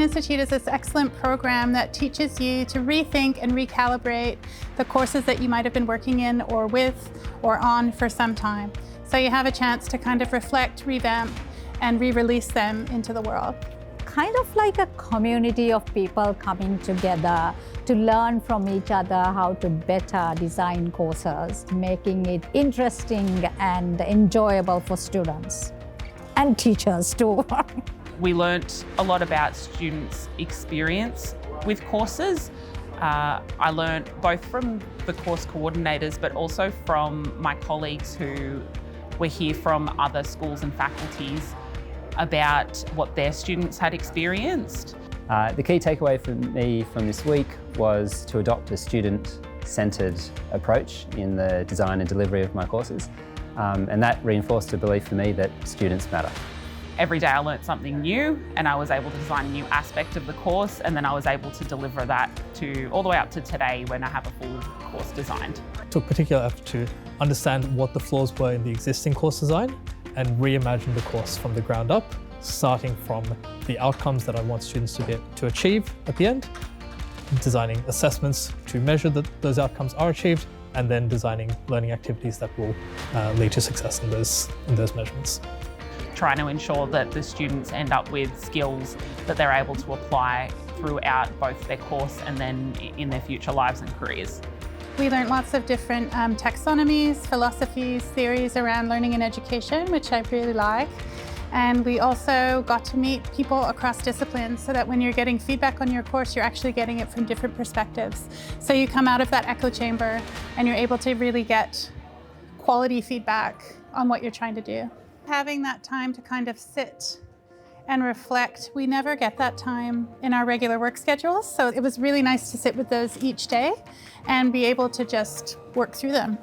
Institute is this excellent program that teaches you to rethink and recalibrate the courses that you might have been working in or with or on for some time. So you have a chance to kind of reflect, revamp, and re-release them into the world. Kind of like a community of people coming together to learn from each other how to better design courses, making it interesting and enjoyable for students and teachers too. We learnt a lot about students' experience with courses. I learnt both from the course coordinators but also from my colleagues who were here from other schools and faculties about what their students had experienced. The key takeaway for me from this week was to adopt a student-centred approach in the design and delivery of my courses, and that reinforced a belief for me that students matter. Every day I learnt something new and I was able to design a new aspect of the course, and then I was able to deliver that to all the way up to today when I have a full course designed. I took particular effort to understand what the flaws were in the existing course design and reimagine the course from the ground up, starting from the outcomes that I want students to achieve at the end, designing assessments to measure that those outcomes are achieved, and then designing learning activities that will lead to success in those measurements. Trying to ensure that the students end up with skills that they're able to apply throughout both their course and then in their future lives and careers. We learned lots of different taxonomies, philosophies, theories around learning and education, which I really like. And we also got to meet people across disciplines so that when you're getting feedback on your course, you're actually getting it from different perspectives. So you come out of that echo chamber and you're able to really get quality feedback on what you're trying to do. Having that time to kind of sit and reflect, we never get that time in our regular work schedules. So it was really nice to sit with those each day and be able to just work through them.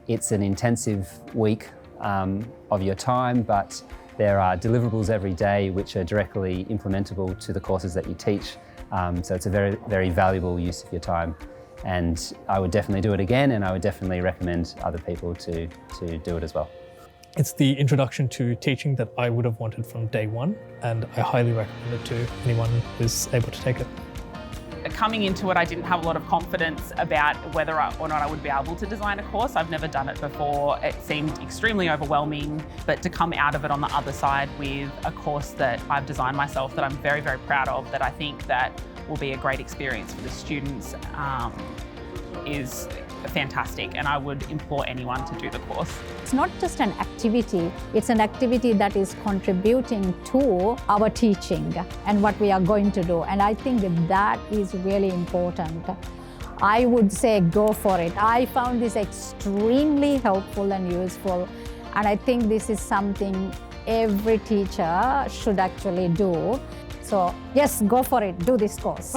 It's an intensive week of your time, but there are deliverables every day which are directly implementable to the courses that you teach. So it's a very, very valuable use of your time. And I would definitely do it again, and I would definitely recommend other people to do it as well. It's the introduction to teaching that I would have wanted from day one, and I highly recommend it to anyone who's able to take it. Coming into it, I didn't have a lot of confidence about whether or not I would be able to design a course. I've never done it before. It seemed extremely overwhelming, but to come out of it on the other side with a course that I've designed myself that I'm very, very proud of, that I think that will be a great experience for the students, is fantastic, and I would implore anyone to do the course. It's not just an activity, it's an activity that is contributing to our teaching and what we are going to do. And I think that is really important. I would say go for it. I found this extremely helpful and useful, and I think this is something every teacher should actually do. So yes, go for it, do this course.